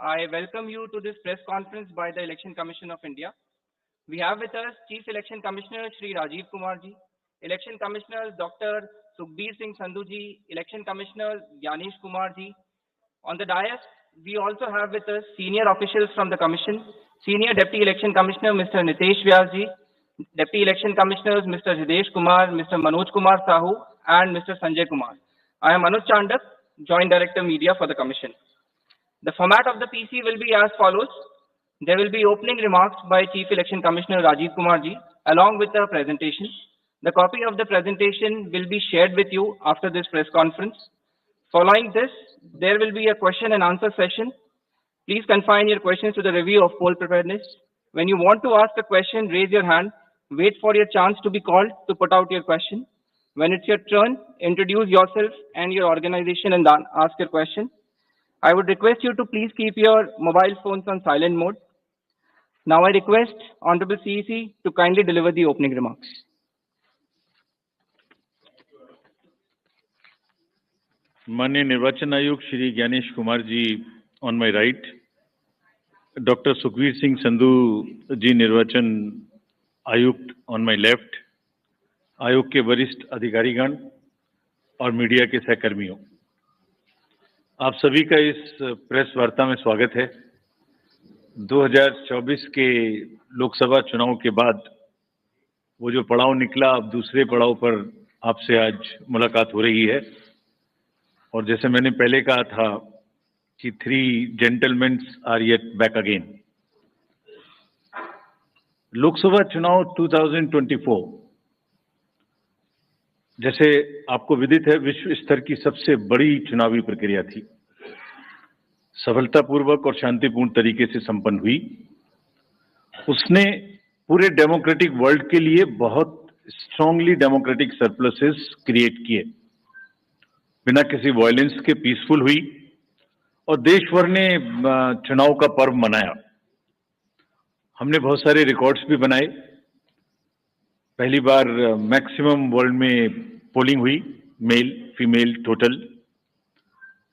I welcome you to this press conference by the Election Commission of India. We have with us Chief Election Commissioner Shri Rajiv Kumar ji, Election Commissioners Dr. Sukhbir Singh Sandhu ji, Election Commissioner Gyanesh Kumar ji. On the dais, we also have with us senior officials from the Commission, Senior Deputy Election Commissioner Mr. Nitesh Vyas ji, Deputy Election Commissioners Mr. Hridesh Kumar, Mr. Manoj Kumar Sahu, and Mr. Sanjay Kumar. I am Anuj Chandak, Joint Director Media for the Commission. The format of the PC will be as follows. There will be opening remarks by Chief Election Commissioner Rajiv Kumar ji, along with a presentation. The copy of the presentation will be shared with you after this press conference. Following this, there will be a question and answer session. Please confine your questions to the review of poll preparedness. When you want to ask a question, raise your hand. Wait for your chance to be called to put out your question. When it's your turn, introduce yourself and your organization and then ask your question. I would request you to please keep your mobile phones on silent mode. Now I request Honorable CEC to kindly deliver the opening remarks. माननीय निर्वाचन आयुक्त Shri Gyanesh Kumar ji on my right, doctor Sukhbir Singh Sandhu ji निर्वाचन आयुक्त on my left, आयोग के वरिष्ठ अधिकारीगण और मीडिया के सहकर्मियों, आप सभी का इस प्रेस वार्ता में स्वागत है। 2024 के लोकसभा चुनाव के बाद वो जो पड़ाव निकला, अब दूसरे पड़ाव पर आपसे आज मुलाकात हो रही है। और जैसे मैंने पहले कहा था कि 3 gentleman are yet back again. Lok Sabha चुनाव 2024 जैसे आपको विदित है, विश्व स्तर की सबसे बड़ी चुनावी प्रक्रिया थी। सफलतापूर्वक और शांतिपूर्ण तरीके से संपन्न हुई। उसने पूरे डेमोक्रेटिक वर्ल्ड के लिए बहुत स्ट्रांगली डेमोक्रेटिक सरप्लसेस क्रिएट किए, बिना किसी वायलेंस के पीसफुल हुई और देश भर ने चुनाव का पर्व मनाया। हमने बहुत सारे रिकॉर्ड्स भी बनाए। पहली बार मैक्सिमम वर्ल्ड में पोलिंग हुई, मेल फीमेल टोटल।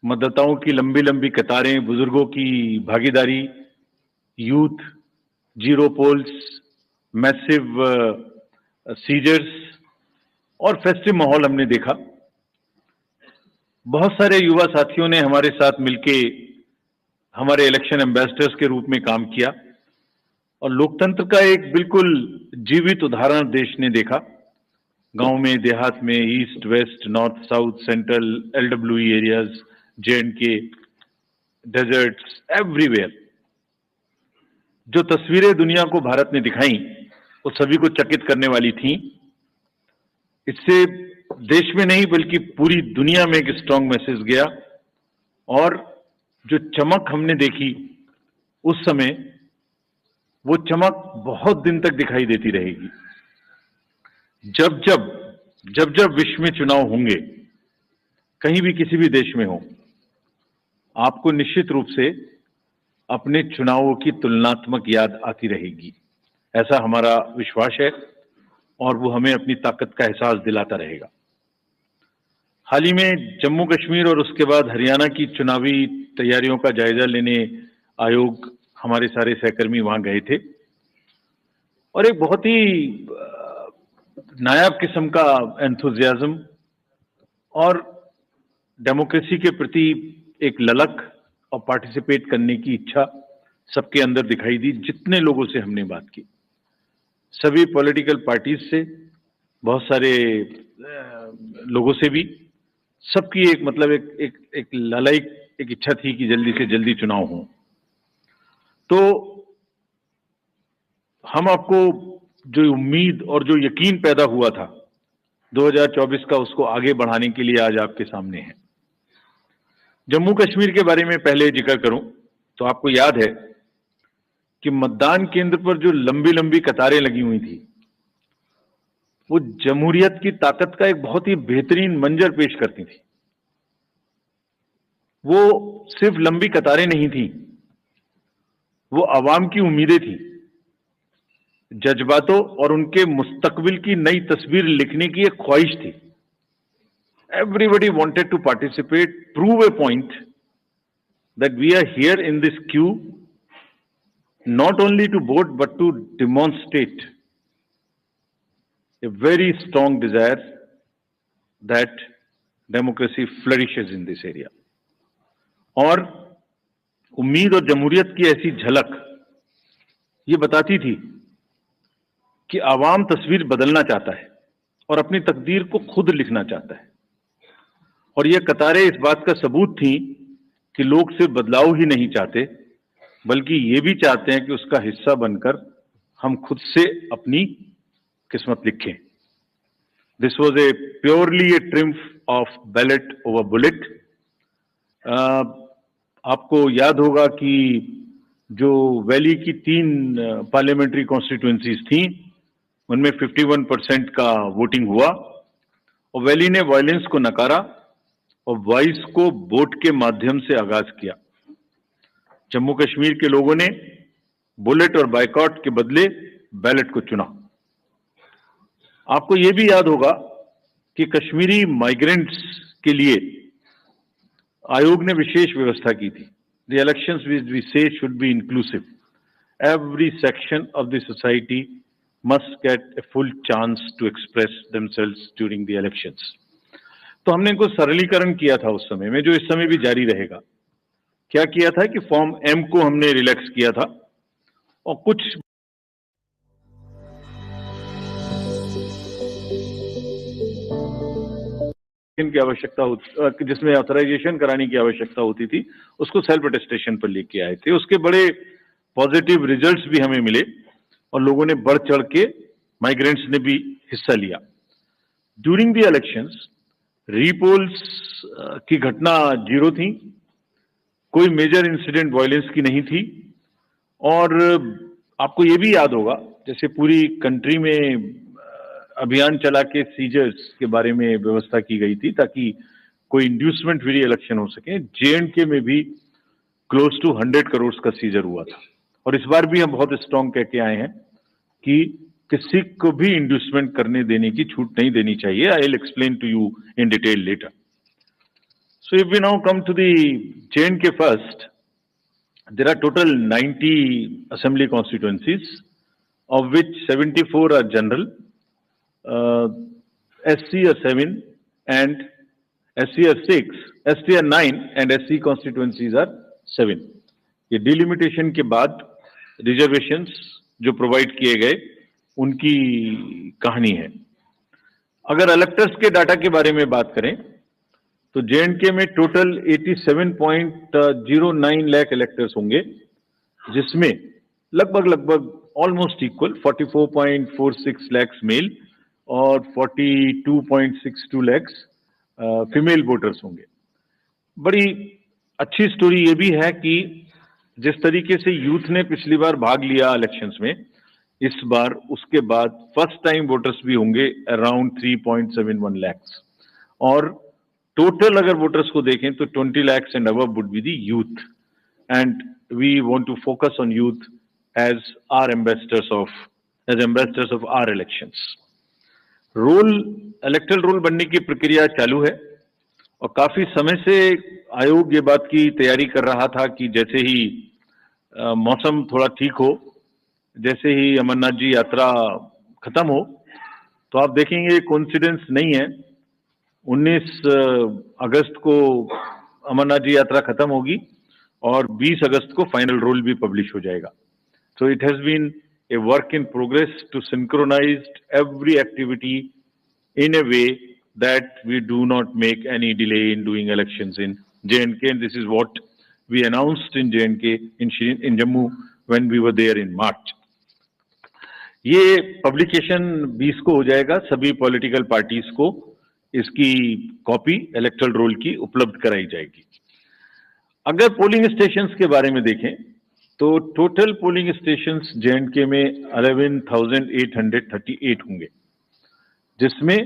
मतदाताओं की लंबी लंबी कतारें, बुजुर्गों की भागीदारी, youth, zero polls, massive seizures और फेस्टिव माहौल हमने देखा। बहुत सारे युवा साथियों ने हमारे साथ मिलके हमारे इलेक्शन एम्बेसडर्स के रूप में काम किया और लोकतंत्र का एक बिल्कुल जीवित उदाहरण देश ने देखा। गांव में, देहात में, east west, north south, central, LWE areas, J&K, deserts, everywhere जो तस्वीरें दुनिया को भारत ने दिखाई, वो सभी को चकित करने वाली थी। इससे देश में नहीं बल्कि पूरी दुनिया में एक स्ट्रांग मैसेज गया और जो चमक हमने देखी उस समय, वो चमक बहुत दिन तक दिखाई देती रहेगी। जब जब विश्व में चुनाव होंगे, कहीं भी किसी भी देश में हो, आपको निश्चित रूप से अपने चुनावों की तुलनात्मक याद आती रहेगी। ऐसा हमारा विश्वास है और वो हमें अपनी ताकत का एहसास दिलाता रहेगा। हाल ही में जम्मू कश्मीर और उसके बाद हरियाणा की चुनावी तैयारियों का जायजा लेने आयोग, हमारे सारे सहकर्मी वहां गए थे और एक बहुत ही नायाब किस्म का एंथुजियाज्म और डेमोक्रेसी के प्रति एक ललक और पार्टिसिपेट करने की इच्छा सबके अंदर दिखाई दी। जितने लोगों से हमने बात की, सभी पॉलिटिकल पार्टीज से, बहुत सारे लोगों से भी, सबकी एक मतलब एक ललायक एक इच्छा थी कि जल्दी से जल्दी चुनाव हो। तो हम आपको जो उम्मीद और जो यकीन पैदा हुआ था 2024 का, उसको आगे बढ़ाने के लिए आज आपके सामने है। जम्मू कश्मीर के बारे में पहले जिक्र करूं तो आपको याद है कि मतदान केंद्र पर जो लंबी लंबी कतारें लगी हुई थी, वो जमहूरियत की ताकत का एक बहुत ही बेहतरीन मंजर पेश करती थी। वो सिर्फ लंबी कतारें नहीं थी, वो आवाम की उम्मीदें थी, जज्बातों और उनके मुस्तकबिल की नई तस्वीर लिखने की एक ख्वाहिश थी। Everybody wanted to participate, prove a point that we are here in this queue not only to vote but to demonstrate a very strong desire that democracy flourishes in this area. और उम्मीद और जमहूरियत की ऐसी झलक ये बताती थी कि आवाम तस्वीर बदलना चाहता है और अपनी तकदीर को खुद लिखना चाहता है, और ये कतारें इस बात का सबूत थी कि लोग सिर्फ बदलाव ही नहीं चाहते बल्कि ये भी चाहते हैं कि उसका हिस्सा बनकर हम खुद से अपनी किस्मत लिखें. This was a purely A triumph of ballot over bullet. आपको याद होगा कि जो वैली की 3 पार्लियामेंट्री कॉन्स्टिट्यूएंसीज थी उनमें 51% का वोटिंग हुआ और वैली ने वायलेंस को नकारा और वॉइस को वोट के माध्यम से आगाज किया. जम्मू कश्मीर के लोगों ने बुलेट और बायकॉट के बदले बैलेट को चुना. आपको यह भी याद होगा कि कश्मीरी माइग्रेंट्स के लिए आयोग ने विशेष व्यवस्था की थी. द इलेक्शंस वी से should be inclusive. Every section of the society must get a full chance to express themselves during the elections. तो हमने इनको सरलीकरण किया था उस समय में, जो इस समय भी जारी रहेगा. क्या किया था कि फॉर्म M को हमने रिलैक्स किया था और कुछ की आवश्यकता जिसमें ऑथराइजेशन कराने की आवश्यकता होती थी उसको सेल्फ अटेस्टेशन पर लेके आए थे. उसके बड़े पॉजिटिव रिजल्ट्स भी हमें मिले और लोगों ने बढ़ चढ़ के, माइग्रेंट्स ने भी हिस्सा लिया. ड्यूरिंग द इलेक्शंस रीपोल्स की घटना 0 थी, कोई मेजर इंसिडेंट वायलेंस की नहीं थी. और आपको ये भी याद होगा जैसे पूरी कंट्री में अभियान चला के सीजर्स के बारे में व्यवस्था की गई थी ताकि कोई इंड्यूसमेंट फ्री इलेक्शन हो सके. JNK में भी क्लोज टू 100 करोड़ का सीजर हुआ था और इस बार भी हम बहुत स्ट्रॉन्ग कह के आए हैं कि किसी को भी इंड्यूसमेंट करने देने की छूट नहीं देनी चाहिए. I will explain to you in detail later. So if we now come to the JNK first, there are total 90 assembly constituencies of which 74 are general, SC are 7 and SC are 6, ST are 9 and SC constituencies are 7. ये delimitation के बाद reservations जो provide किए गए उनकी कहानी है. अगर इलेक्टर्स के डाटा के बारे में बात करें तो JNK में टोटल 87.09 लाख इलेक्टर्स होंगे, जिसमें लगभग ऑलमोस्ट इक्वल 44.46 लाख मेल और 42.62 लाख फीमेल वोटर्स होंगे. बड़ी अच्छी स्टोरी ये भी है कि जिस तरीके से यूथ ने पिछली बार भाग लिया इलेक्शंस में, इस बार उसके बाद फर्स्ट टाइम वोटर्स भी होंगे अराउंड 3.71 लाख. और टोटल अगर वोटर्स को देखें तो 20 lakh and above would be the youth, and we want to focus on youth as our ambassadors of our elections. Electoral roll बनने की प्रक्रिया चालू है और काफी समय से आयोग ये बात की तैयारी कर रहा था कि जैसे ही मौसम थोड़ा ठीक हो, जैसे ही अमरनाथ जी यात्रा खत्म हो, तो आप देखेंगे कोइंसिडेंस नहीं है, 19 अगस्त को अमरनाथ जी यात्रा खत्म होगी और 20 अगस्त को फाइनल रोल भी पब्लिश हो जाएगा. So it has been a work in progress to synchronize every activity in a way that we do not make any delay in doing elections in JNK, and this is what we announced in JNK in Jammu when we were there in March. ये publication 20 को हो जाएगा. सभी political parties को इसकी copy electoral role की उपलब्ध कराई जाएगी. अगर पोलिंग स्टेशंस के बारे में देखें तो टोटल पोलिंग स्टेशंस JNK में 11,838 होंगे, जिसमें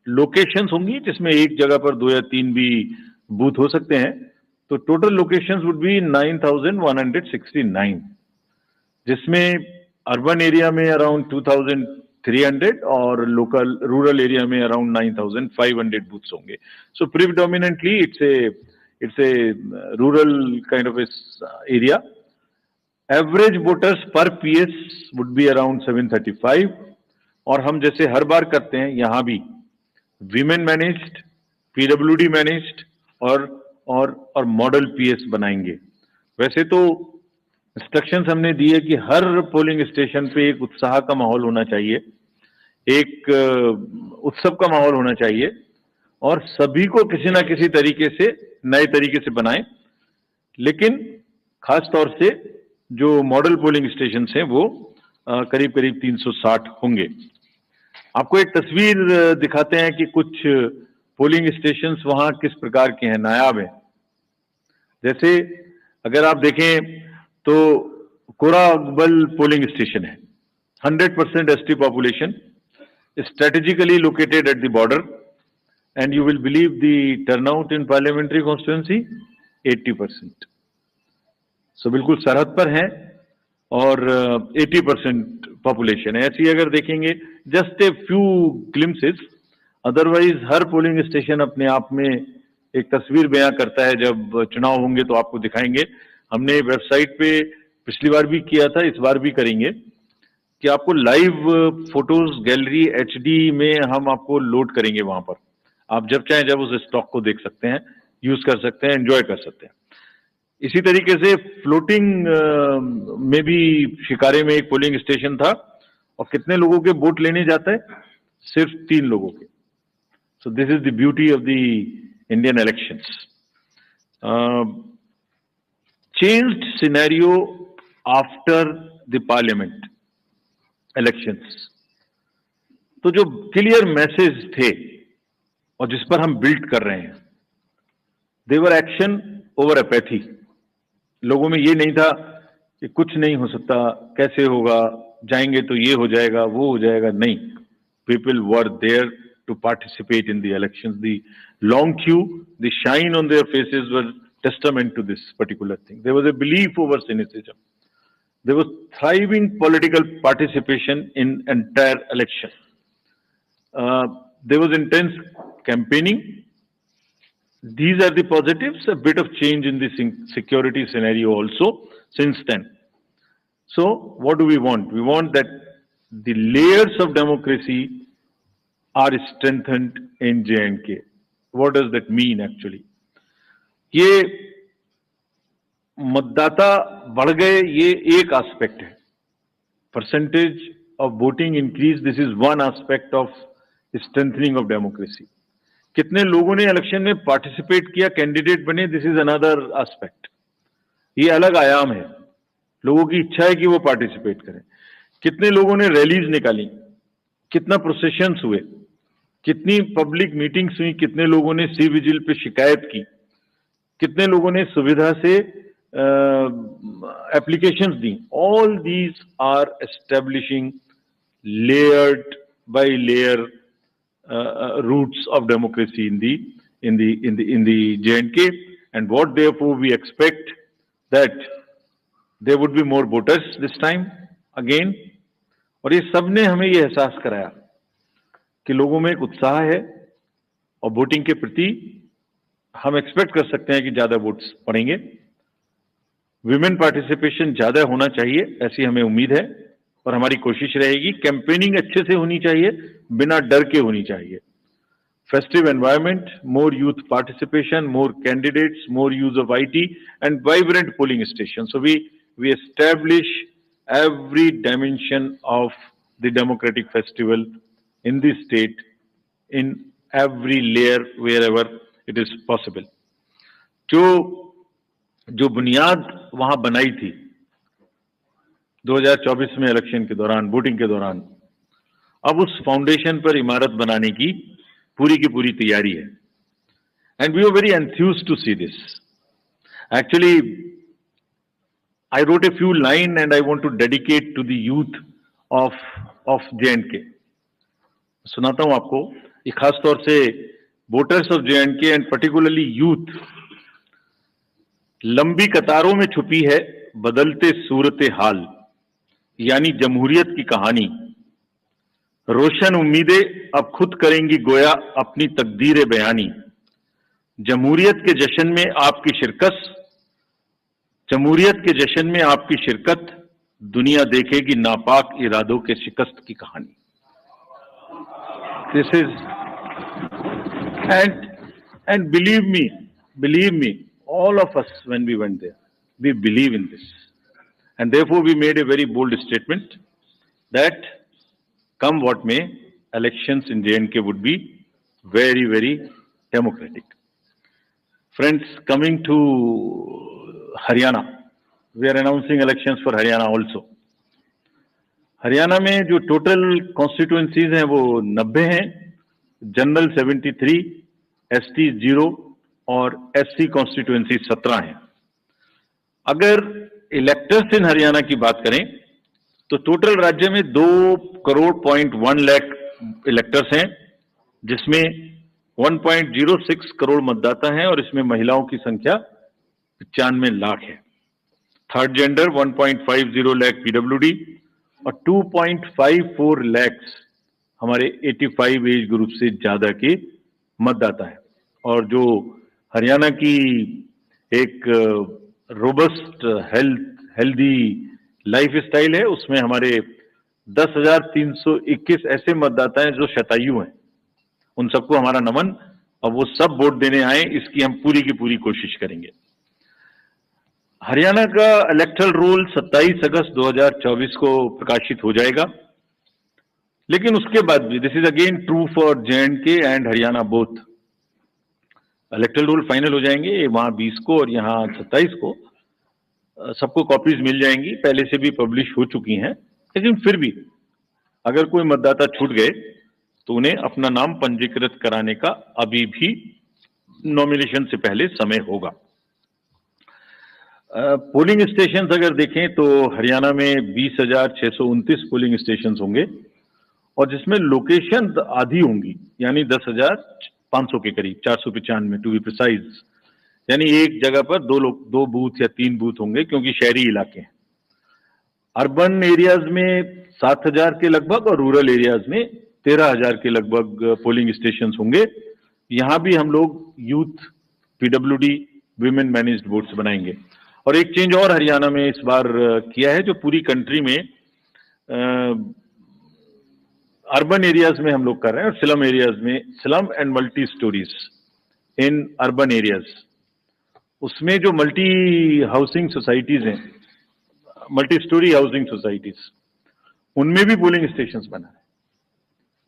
लोकेशंस होंगी जिसमें एक जगह पर 2 या 3 भी बूथ हो सकते हैं. तो टोटल लोकेशंस वुड बी 9,169, जिसमें अर्बन एरिया में अराउंड 2,300 और लोकल रूरल एरिया में अराउंड 9,500 बूथ्स होंगे. So predominantly it's it's a rural kind of a area. Average voters per PS would be around 735, और हम जैसे हर बार करते हैं यहाँ भी विमेन मैनेज्ड, पीडब्ल्यूडी मैनेज्ड और मॉडल पीएस बनाएंगे। वैसे तो इंस्ट्रक्शंस हमने दिए कि हर पोलिंग स्टेशन पे एक उत्साह का माहौल होना चाहिए, एक उत्सव का माहौल होना चाहिए, और सभी को किसी ना किसी तरीके से नए तरीके से बनाएं। लेकिन खास तौर से जो मॉडल पोलिंग स्टेशन हैं वो करीब करीब 360 होंगे। आपको एक तस्वीर दिखाते हैं कि कुछ पोलिंग स्टेशंस वहां किस प्रकार के हैं, नायाब हैं। जैसे अगर आप देखें तो कोराबल पोलिंग स्टेशन है, 100% ST population, strategically located at the border, and you will believe the turnout in parliamentary constituency 80%. So बिल्कुल सरहद पर है और 80% पॉपुलेशन है। ऐसी अगर देखेंगे just a few glimpses, otherwise her polling station अपने आप में एक तस्वीर बयां करता है। जब चुनाव होंगे तो आपको दिखाएंगे। हमने वेबसाइट पे पिछली बार भी किया था, इस बार भी करेंगे कि आपको लाइव फोटोज गैलरी HD में हम आपको लोड करेंगे। वहां पर आप जब चाहें जब उस स्टॉक को देख सकते हैं, यूज कर सकते हैं, एंजॉय कर सकते हैं। इसी तरीके से फ्लोटिंग में भी शिकारे में एक पोलिंग स्टेशन था, और कितने लोगों के वोट लेने जाता है? सिर्फ 3 लोगों के। So this is the beauty of the Indian elections. Changed scenario after the parliament elections. तो जो क्लियर मैसेज थे और जिस पर हम बिल्ड कर रहे हैं, देवर एक्शन ओवर अपैथी। लोगों में ये नहीं था कि कुछ नहीं हो सकता, कैसे होगा, जाएंगे तो ये हो जाएगा, वो हो जाएगा। नहीं, people were there to participate in the elections. The long queue, the shine on their faces were testament to this particular thing. There was a belief over cynicism. There was thriving political participation in entire election. There was intense campaigning. These are the positives. A bit of change in the security scenario also since then. So what do we want? We want that the layers of democracy are strengthened in J&K. What does that mean actually? ये मतदाता बढ़ गए, ये एक aspect है। Percentage of voting increase, this is one aspect of strengthening of democracy. कितने लोगों ने इलेक्शन में पार्टिसिपेट किया, कैंडिडेट बने, दिस इज अनदर एस्पेक्ट। ये अलग आयाम है। लोगों की इच्छा है कि वो पार्टिसिपेट करें। कितने लोगों ने रैलीज निकाली, कितना प्रोसेशंस हुए, कितनी पब्लिक मीटिंग्स हुई, कितने लोगों ने सी विजिल पे शिकायत की, कितने लोगों ने सुविधा से applications the. All these are establishing layered by layer roots of democracy in the J&K, and what therefore we expect that there would be more voters this time again। और ये सब ने हमें ये एहसास कराया कि लोगों में एक उत्साह है और वोटिंग के प्रति हम एक्सपेक्ट कर सकते हैं कि ज्यादा वोट्स पड़ेंगे। विमेन पार्टिसिपेशन ज्यादा होना चाहिए, ऐसी हमें उम्मीद है, और हमारी कोशिश रहेगी। कैंपेनिंग अच्छे से होनी चाहिए, बिना डर के होनी चाहिए। Festive environment, more youth participation, more candidates, more use of IT, and vibrant polling station. So we establish every dimension of the democratic festival in the state, in every layer wherever it is possible। जो बुनियाद वहां बनाई थी 2024 में election के दौरान, voting के दौरान, अब उस फाउंडेशन पर इमारत बनाने की पूरी तैयारी है। And we are very enthused to see this. Actually I wrote a few lines and I want to dedicate to the youth of J&K. सुनाता हूं आपको, ये खास तौर से voters of J&K and particularly youth. लंबी कतारों में छुपी है बदलते सूरत हाल, यानी जमहूरियत की कहानी। रोशन उम्मीदें अब खुद करेंगी गोया अपनी तकदीर बयानी। जमहूरियत के जश्न में आपकी शिरकत, जमहूरियत के जश्न में आपकी शिरकत, दुनिया देखेगी नापाक इरादों के शिकस्त की कहानी। This is and believe me, all of us when we went there, we believe in this, and therefore we made a very bold statement that come what may, elections in J&K would be very, very democratic. Friends, coming to Haryana, we are announcing elections for Haryana also. Haryana में जो total constituencies हैं वो 90 हैं, general 73, ST 0 और SC constituency 17 हैं। अगर electors इन हरियाणा की बात करें तो टोटल राज्य में 2.1 लाख इलेक्टर्स हैं, जिसमें 1.06 करोड़ मतदाता हैं और इसमें महिलाओं की संख्या 95 लाख है। थर्ड जेंडर 1.50 लाख पीडब्ल्यूडी और 2.54 लाख हमारे 85 एज ग्रुप से ज्यादा के मतदाता है। और जो हरियाणा की एक रोबस्ट हेल्दी लाइफ स्टाइल है, उसमें हमारे 10,321 ऐसे मतदाता हैं जो शतायु हैं। उन सबको हमारा नमन, और वो सब वोट देने आए, इसकी हम पूरी की पूरी कोशिश करेंगे। हरियाणा का इलेक्टरल रोल 27 अगस्त 2024 को प्रकाशित हो जाएगा, लेकिन उसके बाद भी this is again true for J&K and Haryana both. Electoral roll final हो जाएंगे वहां 20 को और यहाँ 27 को। सबको कॉपीज मिल जाएंगी, पहले से भी पब्लिश हो चुकी हैं, लेकिन फिर भी अगर कोई मतदाता छूट गए तो उन्हें अपना नाम पंजीकृत कराने का अभी भी नॉमिनेशन से पहले समय होगा। पोलिंग स्टेशन अगर देखें तो हरियाणा में 20,629 पोलिंग स्टेशन होंगे और जिसमें लोकेशन आधी होंगी, यानी 10,500 के करीब, 495 टू बी प्रिसाइज। यानी एक जगह पर दो बूथ या 3 बूथ होंगे, क्योंकि शहरी इलाके हैं। अर्बन एरियाज में 7,000 के लगभग और रूरल एरियाज में 13,000 के लगभग पोलिंग स्टेशन होंगे। यहां भी हम लोग youth, PWD, women managed votes बनाएंगे। और एक चेंज और हरियाणा में इस बार किया है, जो पूरी कंट्री में अर्बन एरियाज में हम लोग कर रहे हैं और स्लम एरियाज में, slum and multi stories in urban areas, उसमें जो मल्टी हाउसिंग सोसाइटीज हैं, मल्टी स्टोरी हाउसिंग सोसाइटीज, उनमें भी पोलिंग स्टेशंस बना है।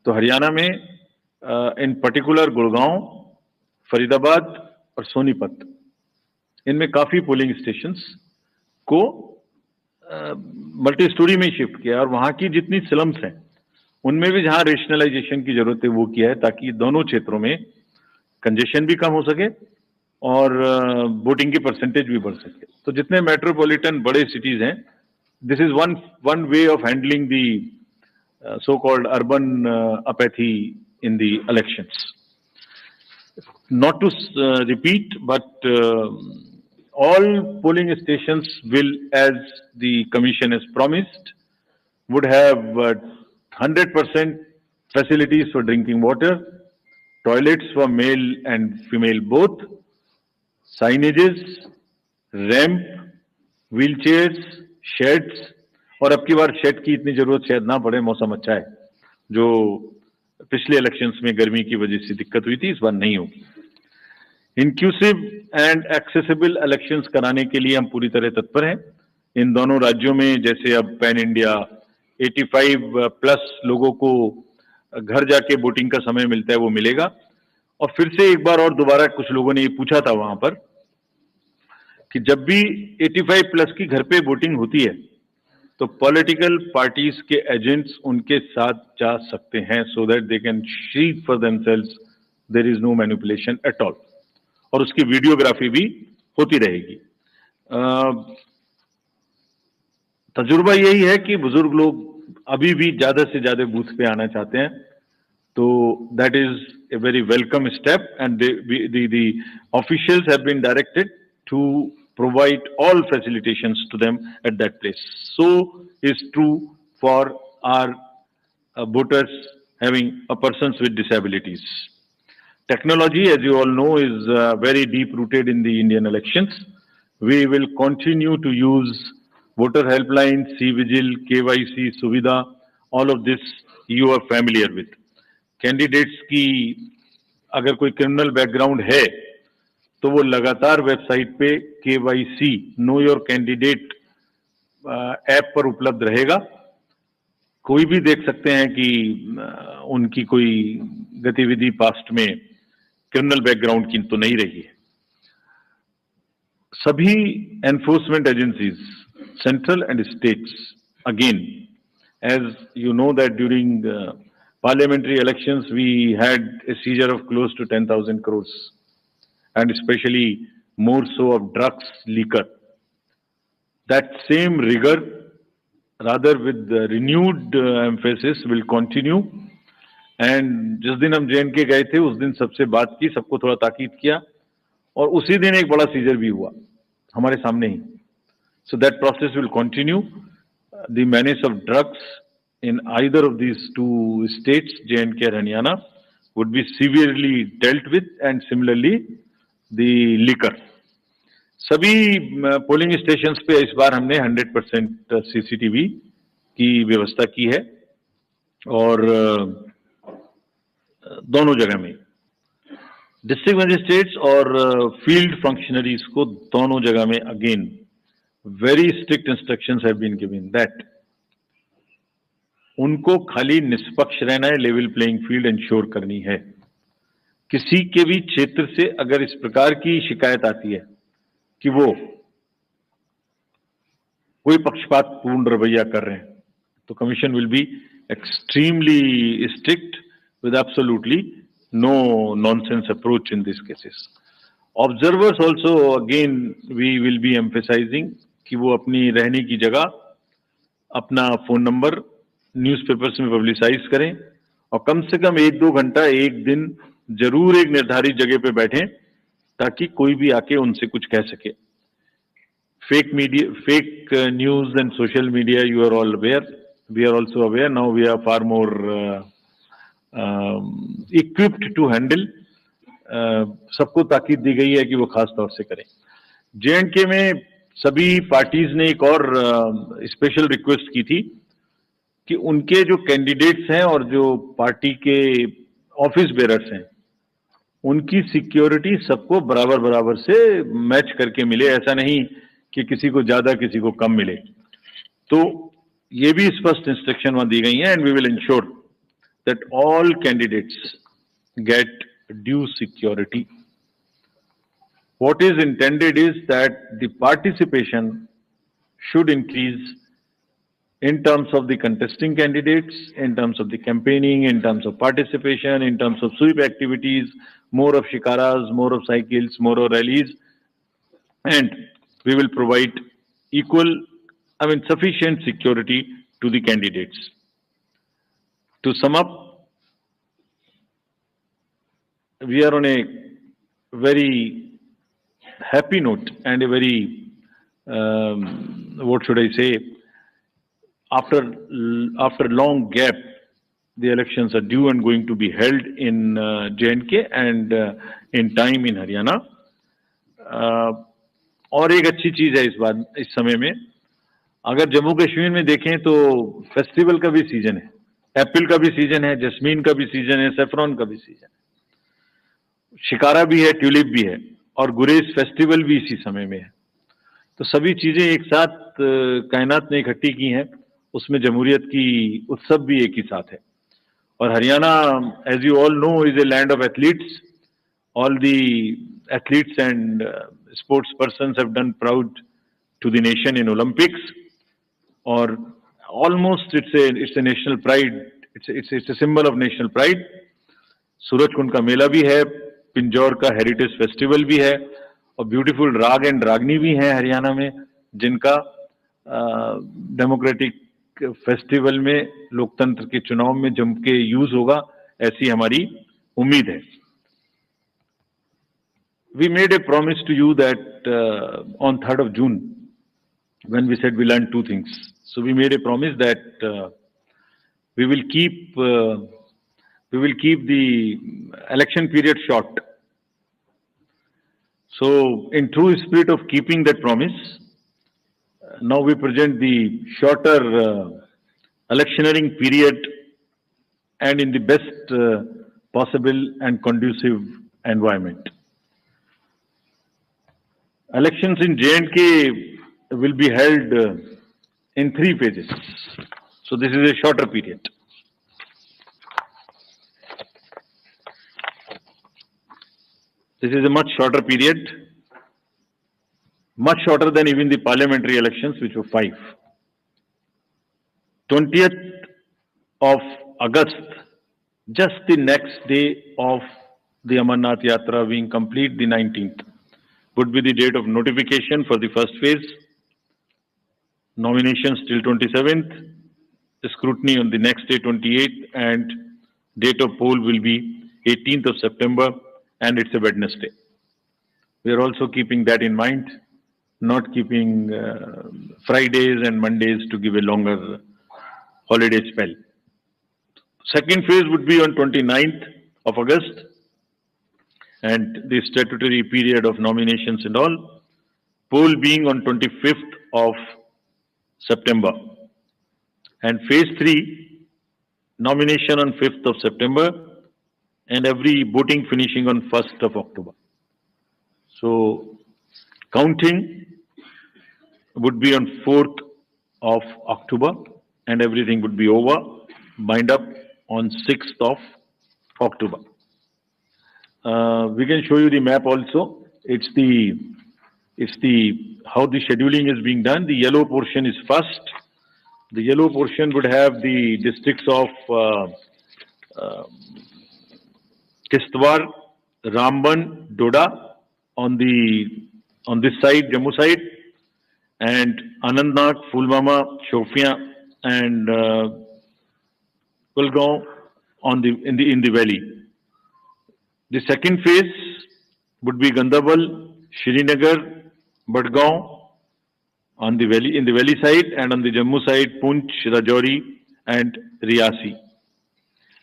तो हरियाणा में इन पर्टिकुलर गुड़गांव, फरीदाबाद और सोनीपत, इनमें काफी पोलिंग स्टेशंस को मल्टी स्टोरी में शिफ्ट किया, और वहां की जितनी स्लम्स हैं उनमें भी जहां रेशनलाइजेशन की जरूरत है वो किया है, ताकि दोनों क्षेत्रों में कंजेशन भी कम हो सके और वोटिंग की परसेंटेज भी बढ़ सके। तो जितने मेट्रोपॉलिटन बड़े सिटीज हैं, this is one way of handling the so called urban apathy in the elections. Not to repeat, but all polling stations will, as the commission has promised, would have 100% facilities for drinking water, toilets for male and female both, signages, ramp, wheelchairs, sheds, और अब की बार shade की इतनी जरूरत शायद ना पड़े, मौसम अच्छा है। जो पिछले इलेक्शंस में गर्मी की वजह से दिक्कत हुई थी, इस बार नहीं होगी। इंक्लूसिव एंड एक्सेसिबल इलेक्शंस कराने के लिए हम पूरी तरह तत्पर हैं। इन दोनों राज्यों में जैसे अब पैन इंडिया 85+ लोगों को घर जाके वोटिंग का समय मिलता है, वो मिलेगा। और फिर से एक बार और दोबारा कुछ लोगों ने ये पूछा था वहां पर कि जब भी 85+ की घर पे वोटिंग होती है तो पॉलिटिकल पार्टीज के एजेंट्स उनके साथ जा सकते हैं, so that they can see for themselves there is no manipulation at all, और उसकी वीडियोग्राफी भी होती रहेगी। तजुर्बा यही है कि बुजुर्ग लोग अभी भी ज्यादा से ज्यादा बूथ पे आना चाहते हैं, तो that is a very welcome step, and the officials have been directed to provide all facilitations to them at that place. So is true for our voters having persons with disabilities. Technology, as you all know, is very deep rooted in the Indian elections. We will continue to use voter helpline, C-Vigil, KYC, Suvidha, all of this you are familiar with. Candidates की अगर कोई criminal background है तो वो लगातार website पे KYC know your candidate app पर उपलब्ध रहेगा. कोई भी देख सकते हैं कि उनकी कोई गतिविधि पास्ट में क्रिमिनल बैकग्राउंड की तो नहीं रही है. सभी enforcement agencies, central and states, again as you know that during parliamentary elections we had a seizure of close to 10,000 crores and especially more so of drugs, liquor. That same rigor, rather with renewed emphasis, will continue. And जिस दिन हम J&K गए थे उस दिन सबसे बात की, सबको थोड़ा ताकीद किया और उसी दिन एक बड़ा सीजर भी हुआ हमारे सामने ही. So that process will continue. The menace of drugs in either of these two states, J&K and Haryana, would be severely dealt with, and similarly the liquor. सभी पोलिंग स्टेशंस पे इस बार हमने 100% CCTV की व्यवस्था की है और दोनों जगह में डिस्ट्रिक्ट मजिस्ट्रेट्स और फील्ड फंक्शनरीज को दोनों जगह में again very strict instructions have been given that उनको खाली निष्पक्ष रहना है, लेवल प्लेइंग फील्ड इंश्योर करनी है. किसी के भी क्षेत्र से अगर इस प्रकार की शिकायत आती है कि वो कोई पक्षपातपूर्ण रवैया कर रहे हैं तो commission will be extremely strict with absolutely no nonsense approach in these cases. Observers also, again, we will be emphasizing कि वो अपनी रहने की जगह, अपना फोन नंबर न्यूज़पेपर्स में पब्लिसाइज करें और कम से कम 1-2 घंटा एक दिन जरूर एक निर्धारित जगह पे बैठें ताकि कोई भी आके उनसे कुछ कह सके. Fake media, fake news and social media, you are all aware, we are also aware. Now we are far more equipped to handle. सबको ताकीद दी गई है कि वो खास तौर से करें. J&K में सभी पार्टीज ने एक और स्पेशल रिक्वेस्ट की थी कि उनके जो कैंडिडेट्स हैं और जो पार्टी के ऑफिस बेरर्स हैं उनकी सिक्योरिटी सबको बराबर बराबर से मैच करके मिले. ऐसा नहीं कि किसी को ज्यादा किसी को कम मिले. तो ये भी स्पष्ट इंस्ट्रक्शन वहां दी गई हैं. And we will ensure that all candidates get due security. What is intended is that the participation should increase in terms of the contesting candidates, in terms of the campaigning, in terms of participation, in terms of sweep activities, more of shikaras, more of cycles, more of rallies, and we will provide sufficient security to the candidates. To sum up, we are on a very happy note and a very what should I say, after long gap the elections are due and going to be held in J&K and in time in Haryana. और एक अच्छी चीज है इस समय में, अगर जम्मू कश्मीर में देखें तो फेस्टिवल का भी सीजन है, एप्पल का भी सीजन है, जस्मीन का भी सीजन है, सेफ्रॉन का भी सीजन है, शिकारा भी है, ट्यूलिप भी है और गुरेज फेस्टिवल भी इसी समय में है. तो सभी चीजें एक साथ कायनात ने इकट्ठी की हैं. उसमें जमहूरियत की उत्सव भी एक ही साथ है. और Haryana, as you all know, is a land of athletes. All the athletes and sports persons have done proud to the nation in Olympics. और almost it's a national pride, it's a symbol of national pride. Surajkund का मेला भी है, पिंजौर का heritage festival भी है और beautiful राग एंड रागनी भी हैं हरियाणा में, जिनका डेमोक्रेटिक फेस्टिवल में, लोकतंत्र के चुनाव में जम के यूज होगा, ऐसी हमारी उम्मीद है. We made a promise to you that on 3rd of June, when we said we learned 2 things. So we made a promise that we will keep we will keep the election period short. So, in true spirit of keeping that promise, now we present the shorter electioneering period and in the best possible and conducive environment. Elections in J&K will be held in 3 phases. So this is a shorter period. This is a much shorter period, much shorter than even the parliamentary elections, which were 5. 20th of August, just the next day of the Amarnath Yatra being complete, the 19th, would be the date of notification for the first phase. Nominations till 27th, scrutiny on the next day 28th, and date of poll will be 18th of September, and it's a Wednesday. We are also keeping that in mind, not keeping Fridays and Mondays to give a longer holiday spell. Second phase would be on 29th of August, and the statutory period of nominations and all, poll being on 25th of September. And phase 3, nomination on 5th of September, and every voting finishing on 1st of October. So, counting would be on 4th of October, and everything would be over, bind up on 6th of October. We can show you the map also. It's how the scheduling is being done. The yellow portion is first. The yellow portion would have the districts of Kishtwar, Ramban, Doda on this side, Jammu side, and Anantnag, Pulwama, Shopian, and Kulgaon in the valley. The second phase would be Gandarbal, Srinagar, Badgaon on the valley, in the valley side, and on the Jammu side, Poonch, Rajouri, and Riyasi.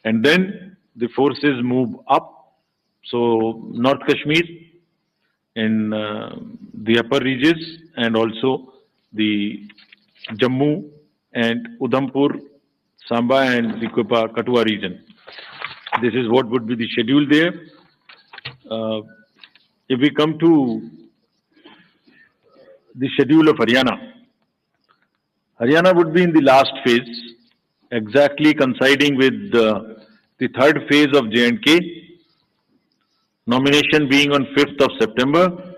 And then the forces move up. So North Kashmir in the upper regions, and also the Jammu and Udhampur, Samba, and the Kathua region. This is what would be the schedule there. If we come to the schedule of Haryana, Haryana would be in the last phase, exactly coinciding with the third phase of J&K. Nomination being on 5th of September,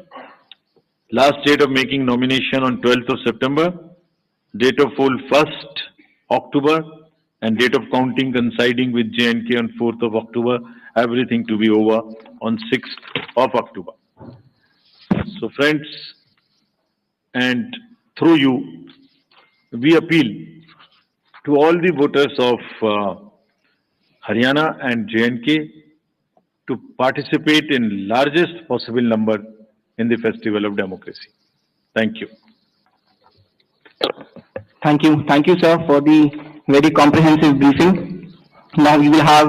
last date of making nomination on 12th of September, date of poll 1st October, and date of counting coinciding with J&K on 4th of October, everything to be over on 6th of October. So friends, and through you, we appeal to all the voters of Haryana and J&K to participate in largest possible number in the festival of democracy. Thank you. Thank you, sir, for the very comprehensive briefing. Now we will have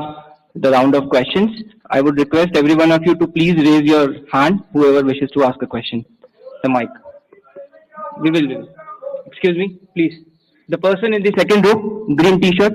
the round of questions. I would request every one of you to please raise your hand, whoever wishes to ask a question. The mic. We will. Excuse me, please. The person in the second row, green t-shirt.